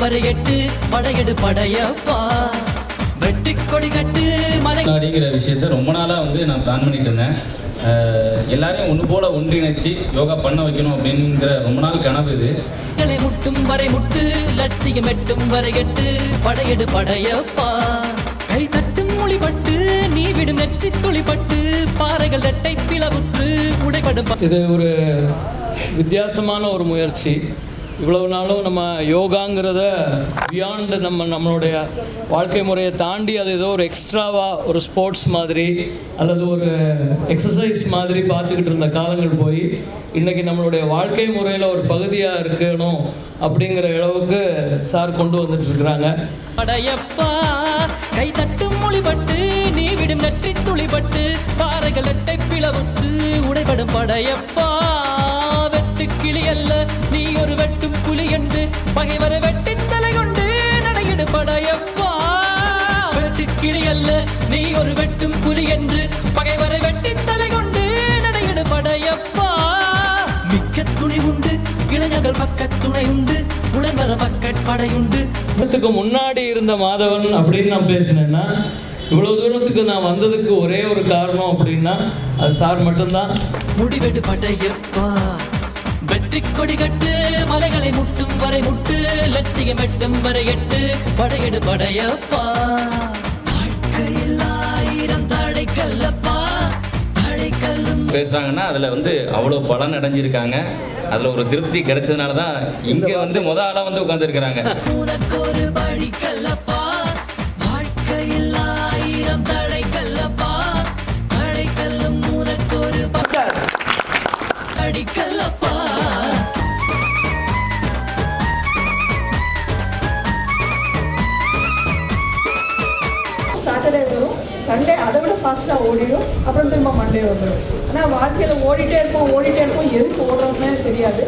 வரை எட்டு படையெடு படையப்பா வெட்டி கொடி கட்டு மலை அப்படிங்கிற விஷயத்த ரொம்ப நாளாக வந்து நான் பிளான் பண்ணிட்டு இருந்தேன். எல்லாரையும் ஒன்று போல ஒன்றிணைச்சு யோகா பண்ண வைக்கணும் அப்படிங்கிற ரொம்ப நாள் கனவு இது. முட்டும் வரை முட்டு லட்சியம் எட்டும் வரை எட்டு படையெடு படையப்பா கை தட்டும் மொழிபட்டு நீ விடும் நெற்றி துளிப்பட்டு பாறைகள் ரெட்டை பிளவுற்று உடைபடும். இது ஒரு வித்தியாசமான ஒரு முயற்சி. இவ்வளவு நாளும் நம்ம யோகாங்கிறத பியாண்டு நம்மளுடைய வாழ்க்கை முறையை தாண்டி அது ஏதோ ஒரு எக்ஸ்ட்ராவாக ஒரு ஸ்போர்ட்ஸ் மாதிரி அல்லது ஒரு எக்ஸசைஸ் மாதிரி பார்த்துக்கிட்டு இருந்த காலங்கள் போய் இன்றைக்கி நம்மளுடைய வாழ்க்கை முறையில் ஒரு பகுதியாக இருக்கணும் அப்படிங்கிற அளவுக்கு சார் கொண்டு வந்துட்டுருக்குறாங்க. படையப்பா கை தட்டும் மொழிபட்டு நீ விடும் நெற்றி துளிப்பட்டு பாறைகள் எட்டை பிளவுற்று உடைபடும் படையப்பா வெட்டு கிளி அல்ல நீ ஒரு வெட்டும் புலி என்று பகைவரை வெட்டி தலை கொண்டு நடையிடு படையப்பா வெட்டு கிளி அல்ல நீ ஒரு வெட்டும் புலி என்று பகைவரை வெட்டி தலை கொண்டு நடையிடு படையப்பா மிக்க துணி உண்டு இளைஞர்கள் பக்க துணை உண்டு உடன்வர பக்கட் படையுண்டு. இதுக்கு முன்னாடி இருந்த மாதவன் அப்படின்னு நான் பேசினேன்னா இவ்வளோ தூரத்துக்கு நான் வந்ததுக்கு ஒரே ஒரு காரணம் அப்படின்னா அது சார் மட்டும்தான். முடிவெடு படையப்பா வெற்றி கொடி கட்டு மலைகளை முட்டும் வரை முட்டு லட்சியம் எட்டும் வரை எட்டு படையெடு படையப்பா வாழ்க்கையில் ஆயிரம் தடைக்கல்லப்பா தடைக்கல்லும் பேசுகிறாங்கன்னா அதில் வந்து அவ்வளோ பலன் அடைஞ்சிருக்காங்க. அதில் ஒரு திருப்தி கிடைச்சதுனால தான் இங்கே வந்து ஆளாக வந்து உட்காந்துருக்கிறாங்க. உனக்கு ஒரு படிக்கல்லப்பா வாழ்க்கையில் ஆயிரம் தடைக்கல்லப்பா தடைக்கல்லும் உனக்கு ஒரு படிக்கல்லப்பா. சாட்டர்டே வரும், சண்டே அதை விட ஃபாஸ்ட்டாக ஓடிடும், அப்புறம் திரும்ப மண்டே வந்துடும். ஆனால் வாழ்க்கையில் ஓடிட்டே இருப்போம் எதுக்கு ஓடுறோம்னே தெரியாது.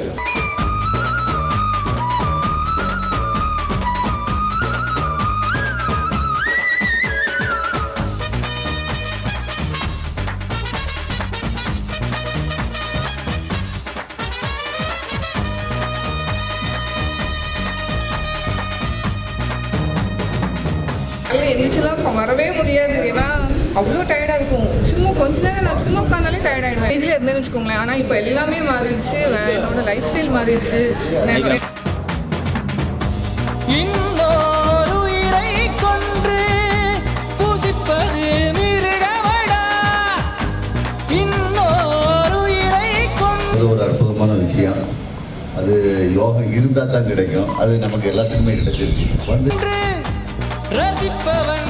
எந்திரிச்செல்லாம் வரவே முடியாது, ஏன்னா அவ்வளோ டயர்டாக இருக்கும். சும்மா கொஞ்ச நேரம் நான் சும்மா உட்காந்தாலே டயர்ட் ஆகிடுவேன். இதில் இருந்தேன்னு வச்சுக்கோங்களேன். ஆனால் இப்போ எல்லாமே மாறிடுச்சு, என்னோட லைஃப் ஸ்டைல் மாறிடுச்சு. இன்னொரு உயிரை கொன்று பூசிப்பது மிருகமடா இன்னொரு உயிரை கொன்று. அது ஒரு அற்புதமான விஷயம். அது யோகா இருந்தால் தான் கிடைக்கும். அது நமக்கு எல்லாத்துக்குமே கிடைச்சிருக்கு. வந்து ரசிப்பவன்